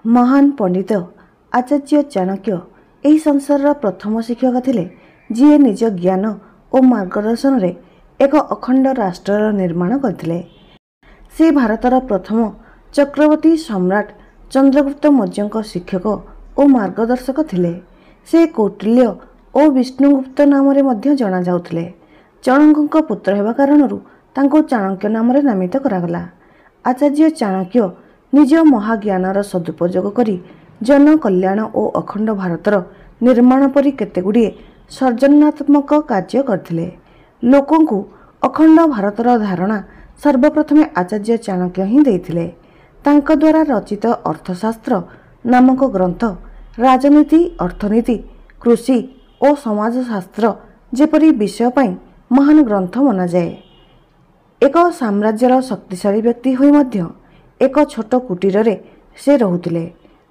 महान पंडित आचार्य चाणक्य ଏହି ସଂସାରର ପ୍ରଥମ ଶିକ୍ଷକ ଥିଲେ, ଯିଏ ନିଜ ଜ୍ଞାନ ଓ ମାର୍ଗଦର୍ଶନରେ ଏକ ଅଖଣ୍ଡ ରାଷ୍ଟ୍ରର ନିର୍ମାଣ କରିଥିଲେ। ସେ ଭାରତର ପ୍ରଥମ ଚକ୍ରବର୍ତ୍ତୀ ସମ୍ରାଟ ଚନ୍ଦ୍ରଗୁପ୍ତ ମୌର୍ଯ୍ୟଙ୍କ ଶିକ୍ଷକ ଓ ମାର୍ଗଦର୍ଶକ ଥିଲେ। ସେ କୌଟିଲ୍ୟ ଓ ବିଷ୍ଣୁଗୁପ୍ତ ନାମରେ ମଧ୍ୟ ଜଣାଯାଉଥିଲେ। ଚଣକଙ୍କ ପୁତ୍ର ହେବା କାରଣରୁ ତାଙ୍କୁ ଚାଣକ୍ୟ ନାମରେ ନାମିତ କରାଗଲା। ଆଚାର୍ଯ୍ୟ ଚାଣକ୍ୟ ନିଜ ମହାଜ୍ଞାନର ସଦୁପଯୋଗ କରି ଜନକଲ୍ୟାଣ ଓ ଅଖଣ୍ଡ ଭାରତର ନିର୍ମାଣ ପରି କେତେଗୁଡ଼ିଏ ସର୍ଜନାତ୍ମକ କାର୍ଯ୍ୟ କରିଥିଲେ। ଲୋକଙ୍କୁ ଅଖଣ୍ଡ ଭାରତର ଧାରଣା ସର୍ବପ୍ରଥମେ ଆଚାର୍ଯ୍ୟ ଚାଣକ୍ୟ ହିଁ ଦେଇଥିଲେ। ତାଙ୍କ ଦ୍ୱାରା ରଚିତ ଅର୍ଥଶାସ୍ତ୍ର ନାମକ ଗ୍ରନ୍ଥ ରାଜନୀତି, ଅର୍ଥନୀତି, କୃଷି ଓ ସମାଜଶାସ୍ତ୍ର ଯେପରି ବିଷୟ ପାଇଁ ମହାନ ଗ୍ରନ୍ଥ ମନାଯାଏ। ଏକ ସାମ୍ରାଜ୍ୟର ଶକ୍ତିଶାଳୀ ବ୍ୟକ୍ତି ହୋଇ ମଧ୍ୟ ଏକ ଛୋଟ କୁଟୀରରେ ସେ ରହୁଥିଲେ।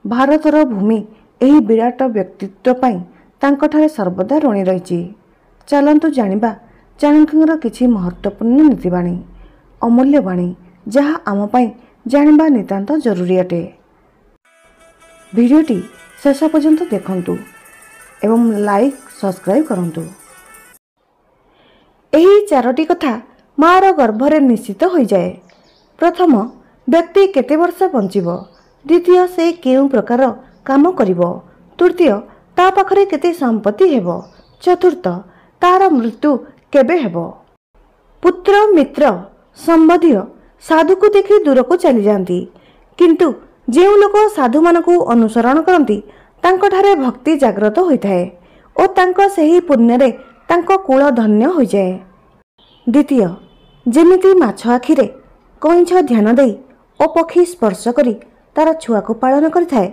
ଭାରତର ଭୂମି ଏହି ବିରାଟ ବ୍ୟକ୍ତିତ୍ୱ ପାଇଁ ତାଙ୍କଠାରେ ସର୍ବଦା ଋଣୀ ରହିଛି। ଚାଲନ୍ତୁ ଜାଣିବା ଚାଣକ୍ୟଙ୍କର କିଛି ମହତ୍ତ୍ୱପୂର୍ଣ୍ଣ ନୀତିବାଣୀ, ଅମୂଲ୍ୟବାଣୀ, ଯାହା ଆମ ପାଇଁ ଜାଣିବା ନିତାନ୍ତ ଜରୁରୀ ଅଟେ। ଭିଡ଼ିଓଟି ଶେଷ ପର୍ଯ୍ୟନ୍ତ ଦେଖନ୍ତୁ ଏବଂ ଲାଇକ୍, ସବସ୍କ୍ରାଇବ୍ କରନ୍ତୁ। ଏହି ଚାରୋଟି କଥା ମା'ର ଗର୍ଭରେ ନିଶ୍ଚିତ ହୋଇଯାଏ। ପ୍ରଥମ, ବ୍ୟକ୍ତି କେତେ ବର୍ଷ ବଞ୍ଚିବ। ଦ୍ୱିତୀୟ, ସେ କେଉଁ ପ୍ରକାର କାମ କରିବ। ତୃତୀୟ, ତା ପାଖରେ କେତେ ସମ୍ପତ୍ତି ହେବ। ଚତୁର୍ଥ, ତାର ମୃତ୍ୟୁ କେବେ ହେବ। ପୁତ୍ର, ମିତ୍ର, ସମ୍ବନ୍ଧୀୟ ସାଧୁକୁ ଦେଖି ଦୂରକୁ ଚାଲିଯାଆନ୍ତି, କିନ୍ତୁ ଯେଉଁ ଲୋକ ସାଧୁମାନଙ୍କୁ ଅନୁସରଣ କରନ୍ତି ତାଙ୍କଠାରେ ଭକ୍ତି ଜାଗ୍ରତ ହୋଇଥାଏ ଓ ତାଙ୍କ ସେହି ପୁଣ୍ୟରେ ତାଙ୍କ କୁଳ ଧନ୍ୟ ହୋଇଯାଏ। ଦ୍ୱିତୀୟ, ଯେମିତି ମାଛ ଆଖିରେ କଇଁଛ ଧ୍ୟାନ ଦେଇ ଓ ପକ୍ଷୀ ସ୍ପର୍ଶ କରି ତାର ଛୁଆକୁ ପାଳନ କରିଥାଏ,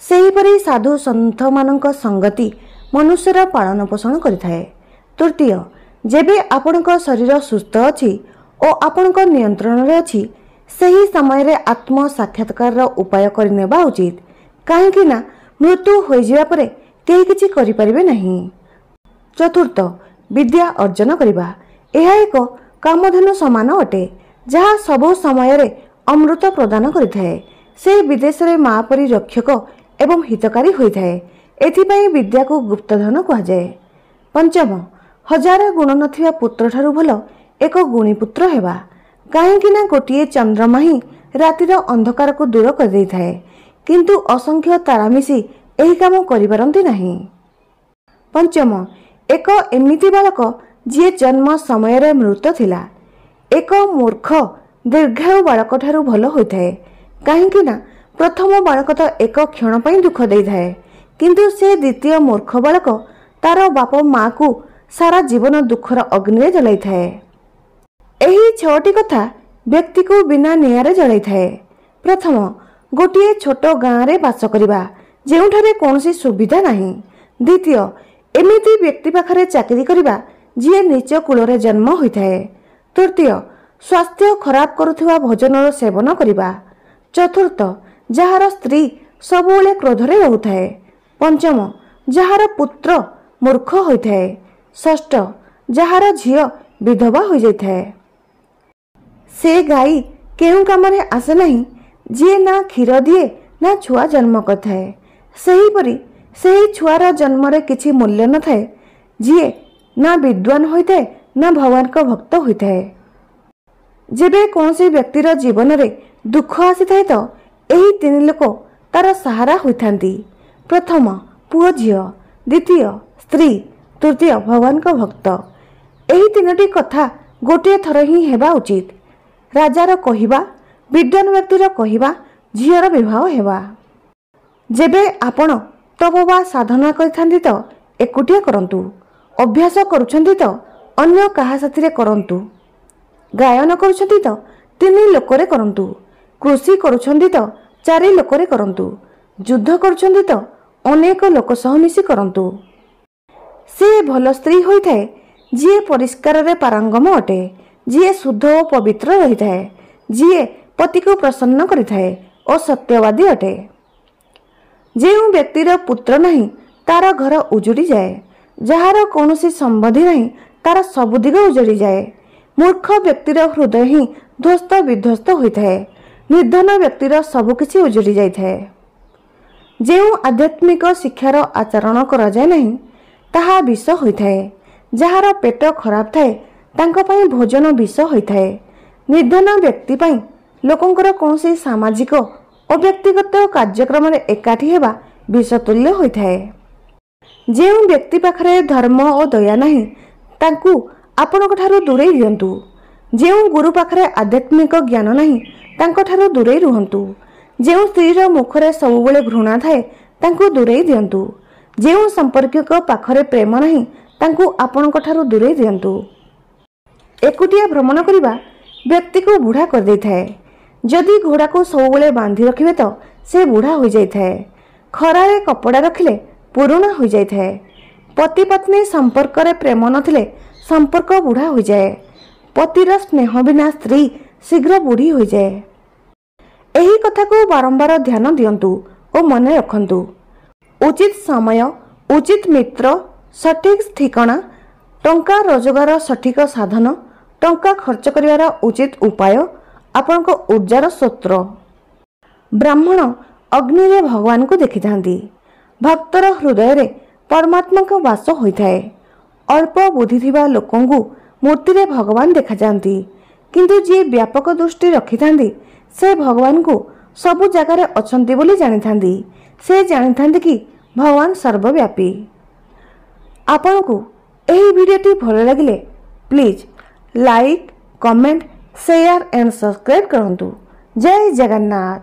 ସେହିପରି ସାଧୁ ସନ୍ଥମାନଙ୍କ ସଙ୍ଗତି ମନୁଷ୍ୟର ପାଳନ ପୋଷଣ କରିଥାଏ। ତୃତୀୟ, ଯେବେ ଆପଣଙ୍କ ଶରୀର ସୁସ୍ଥ ଅଛି ଓ ଆପଣଙ୍କ ନିୟନ୍ତ୍ରଣରେ ଅଛି, ସେହି ସମୟରେ ଆତ୍ମ ସାକ୍ଷାତକାରର ଉପାୟ କରିନେବା ଉଚିତ, କାହିଁକି ନା ମୃତ୍ୟୁ ହୋଇଯିବା ପରେ କେହି କିଛି କରିପାରିବେ ନାହିଁ। ଚତୁର୍ଥ, ବିଦ୍ୟା ଅର୍ଜନ କରିବା। ଏହା ଏକ କାମଧେନୁ ସମାନ ଅଟେ, ଯାହା ସବୁ ସମୟରେ ଅମୃତ ପ୍ରଦାନ କରିଥାଏ। ସେ ବିଦେଶରେ ମା ପରି ରକ୍ଷକ ଏବଂ ହିତକାରୀ ହୋଇଥାଏ। ଏଥିପାଇଁ ବିଦ୍ୟାକୁ ଗୁପ୍ତଧନ କୁହାଯାଏ। ପଞ୍ଚମ, ହଜାର ଗୁଣ ନଥିବା ପୁତ୍ରଠାରୁ ଭଲ ଏକ ଗୁଣୀ ପୁତ୍ର ହେବା, କାହିଁକି ନା ଗୋଟିଏ ଚନ୍ଦ୍ରମା ହିଁ ରାତିର ଅନ୍ଧକାରକୁ ଦୂର କରିଦେଇଥାଏ, କିନ୍ତୁ ଅସଂଖ୍ୟ ତାରା ମିଶି ଏହି କାମ କରିପାରନ୍ତି ନାହିଁ। ପଞ୍ଚମ, ଏକ ଏମିତି ବାଳକ ଯିଏ ଜନ୍ମ ସମୟରେ ମୃତ ଥିଲା। ଏକ ମୂର୍ଖ ଦୀର୍ଘାୟୁ ବାଳକଠାରୁ ଭଲ ହୋଇଥାଏ, କାହିଁକି ନା ପ୍ରଥମ ବାଳକ ତ ଏକ କ୍ଷଣ ପାଇଁ ଦୁଃଖ ଦେଇଥାଏ, କିନ୍ତୁ ସେ ଦ୍ୱିତୀୟ ମୂର୍ଖ ବାଳକ ତାର ବାପ ମା'କୁ ସାରା ଜୀବନ ଦୁଃଖର ଅଗ୍ନିରେ ଜଳାଇଥାଏ। ଏହି ଛଅଟି କଥା ବ୍ୟକ୍ତିକୁ ବିନା ନିଆଁରେ ଜଳାଇଥାଏ। ପ୍ରଥମ, ଗୋଟିଏ ଛୋଟ ଗାଁରେ ବାସ କରିବା, ଯେଉଁଠାରେ କୌଣସି ସୁବିଧା ନାହିଁ। ଦ୍ୱିତୀୟ, ଏମିତି ବ୍ୟକ୍ତି ପାଖରେ ଚାକିରି କରିବା ଯିଏ ନିଜ କୁଳରେ ଜନ୍ମ ହୋଇଥାଏ। ତୃତୀୟ, ସ୍ୱାସ୍ଥ୍ୟ ଖରାପ କରୁଥିବା ଭୋଜନର ସେବନ କରିବା। ଚତୁର୍ଥ, ଯାହାର ସ୍ତ୍ରୀ ସବୁବେଳେ କ୍ରୋଧରେ ରହୁଥାଏ। ପଞ୍ଚମ, ଯାହାର ପୁତ୍ର ମୂର୍ଖ ହୋଇଥାଏ। ଷଷ୍ଠ, ଯାହାର ଝିଅ ବିଧବା ହୋଇଯାଇଥାଏ। ସେ ଗାଈ କେଉଁ କାମରେ ଆସେ ନାହିଁ, ଯିଏ ନା କ୍ଷୀର ଦିଏ ନା ଛୁଆ ଜନ୍ମ କରିଥାଏ। ସେହିପରି ସେହି ଛୁଆର ଜନ୍ମରେ କିଛି ମୂଲ୍ୟ ନଥାଏ, ଯିଏ ନା ବିଦ୍ୱାନ ହୋଇଥାଏ ନା ଭଗବାନଙ୍କ ଭକ୍ତ ହୋଇଥାଏ। ଯେବେ କୌଣସି ବ୍ୟକ୍ତିର ଜୀବନରେ ଦୁଃଖ ଆସିଥାଏ ତ ଏହି ତିନି ଲୋକ ତାର ସାହାରା ହୋଇଥାନ୍ତି। ପ୍ରଥମ, ପୁଅ ଝିଅ। ଦ୍ୱିତୀୟ, ସ୍ତ୍ରୀ। ତୃତୀୟ, ଭଗବାନଙ୍କ ଭକ୍ତ। ଏହି ତିନୋଟି କଥା ଗୋଟିଏ ଥର ହିଁ ହେବା ଉଚିତ। ରାଜାର କହିବା, ବିଦ୍ୱାନ ବ୍ୟକ୍ତିର କହିବା, ଝିଅର ବିବାହ ହେବା। ଯେବେ ଆପଣ ତପ ବା ସାଧନା କରିଥାନ୍ତି ତ ଏକୁଟିଆ କରନ୍ତୁ। ଅଭ୍ୟାସ କରୁଛନ୍ତି ତ ଅନ୍ୟ କାହା ସାଥିରେ କରନ୍ତୁ। ଗାୟନ କରୁଛନ୍ତି ତ 3 ଲୋକରେ କରନ୍ତୁ। କୃଷି କରୁଛନ୍ତି ତ 4 ଲୋକରେ କରନ୍ତୁ। ଯୁଦ୍ଧ କରୁଛନ୍ତି ତ ଅନେକ ଲୋକ ସହ ମିଶି କରନ୍ତୁ। ସେ ଭଲ ସ୍ତ୍ରୀ ହୋଇଥାଏ ଯିଏ ପରିଷ୍କାରରେ ପାରଙ୍ଗମ ଅଟେ, ଯିଏ ଶୁଦ୍ଧ ଓ ପବିତ୍ର ରହିଥାଏ, ଯିଏ ପତିକୁ ପ୍ରସନ୍ନ କରିଥାଏ ଓ ସତ୍ୟବାଦୀ ଅଟେ। ଯେଉଁ ବ୍ୟକ୍ତିର ପୁତ୍ର ନାହିଁ ତାର ଘର ଉଜୁଡ଼ିଯାଏ, ଯାହାର କୌଣସି ସମ୍ବନ୍ଧୀ ନାହିଁ ତାର ସବୁ ଦିଗ ଉଜୁଡ଼ିଯାଏ। ମୂର୍ଖ ବ୍ୟକ୍ତିର ହୃଦୟ ହିଁ ଧ୍ୱସ୍ତ ବିଧ୍ୱସ୍ତ ହୋଇଥାଏ। ନିର୍ଧନ ବ୍ୟକ୍ତିର ସବୁକିଛି ଉଜୁଡ଼ି ଯାଇଥାଏ। ଯେଉଁ ଆଧ୍ୟାତ୍ମିକ ଶିକ୍ଷାର ଆଚରଣ କରାଯାଏ ନାହିଁ ତାହା ବିଷ ହୋଇଥାଏ। ଯାହାର ପେଟ ଖରାପ ଥାଏ ତାଙ୍କ ପାଇଁ ଭୋଜନ ବିଷ ହୋଇଥାଏ। ନିର୍ଧନ ବ୍ୟକ୍ତି ପାଇଁ ଲୋକଙ୍କର କୌଣସି ସାମାଜିକ ଓ ବ୍ୟକ୍ତିଗତ କାର୍ଯ୍ୟକ୍ରମରେ ଏକାଠି ହେବା ବିଷତୁଲ୍ୟ ହୋଇଥାଏ। ଯେଉଁ ବ୍ୟକ୍ତି ପାଖରେ ଧର୍ମ ଓ ଦୟା ନାହିଁ ତାଙ୍କୁ ଆପଣଙ୍କଠାରୁ ଦୂରେଇ ଦିଅନ୍ତୁ। ଯେଉଁ ଗୁରୁ ପାଖରେ ଆଧ୍ୟାତ୍ମିକ ଜ୍ଞାନ ନାହିଁ ତାଙ୍କଠାରୁ ଦୂରେଇ ରୁହନ୍ତୁ। ଯେଉଁ ସ୍ତ୍ରୀର ମୁଖରେ ସବୁବେଳେ ଘୃଣା ଥାଏ ତାଙ୍କୁ ଦୂରେଇ ଦିଅନ୍ତୁ। ଯେଉଁ ସମ୍ପର୍କୀୟଙ୍କ ପାଖରେ ପ୍ରେମ ନାହିଁ ତାଙ୍କୁ ଆପଣଙ୍କଠାରୁ ଦୂରେଇ ଦିଅନ୍ତୁ। ଏକୁଟିଆ ଭ୍ରମଣ କରିବା ବ୍ୟକ୍ତିକୁ ବୁଢ଼ା କରିଦେଇଥାଏ। ଯଦି ଘୋଡ଼ାକୁ ସବୁବେଳେ ବାନ୍ଧି ରଖିବେ ତ ସେ ବୁଢ଼ା ହୋଇଯାଇଥାଏ। ଖରାରେ କପଡ଼ା ରଖିଲେ ପୁରୁଣା ହୋଇଯାଇଥାଏ। ପତି ପତ୍ନୀ ସମ୍ପର୍କରେ ପ୍ରେମ ନଥିଲେ ସମ୍ପର୍କ ବୁଢ଼ା ହୋଇଯାଏ। ପତିର ସ୍ନେହ ବିନା ସ୍ତ୍ରୀ ଶୀଘ୍ର ବୁଢ଼ୀ ହୋଇଯାଏ। ଏହି କଥାକୁ ବାରମ୍ବାର ଧ୍ୟାନ ଦିଅନ୍ତୁ ଓ ମନେ ରଖନ୍ତୁ। ଉଚିତ ସମୟ, ଉଚିତ ମିତ୍ର, ସଠିକ ଠିକଣା, ଟଙ୍କା ରୋଜଗାର ସଠିକ ସାଧନ, ଟଙ୍କା ଖର୍ଚ୍ଚ କରିବାର ଉଚିତ ଉପାୟ ଆପଣଙ୍କ ଉର୍ଜାର ସ୍ରୋତ। ବ୍ରାହ୍ମଣ ଅଗ୍ନିରେ ଭଗବାନଙ୍କୁ ଦେଖିଥାନ୍ତି। ଭକ୍ତର ହୃଦୟରେ ପରମାତ୍ମାଙ୍କ ବାସ ହୋଇଥାଏ। ଅଳ୍ପ ବୁଦ୍ଧି ଥିବା ଲୋକଙ୍କୁ ମୂର୍ତ୍ତିରେ ଭଗବାନ ଦେଖାଯାଆନ୍ତି, କିନ୍ତୁ ଯିଏ ବ୍ୟାପକ ଦୃଷ୍ଟି ରଖିଥାନ୍ତି ସେ ଭଗବାନଙ୍କୁ ସବୁ ଜାଗାରେ ଅଛନ୍ତି ବୋଲି ଜାଣିଥାନ୍ତି। ସେ ଜାଣିଥାନ୍ତି କି ଭଗବାନ ସର୍ବବ୍ୟାପୀ। ଆପଣଙ୍କୁ ଏହି ଭିଡ଼ିଓଟି ଭଲ ଲାଗିଲେ please like, comment, share and subscribe କରନ୍ତୁ। ଜୟ ଜଗନ୍ନାଥ।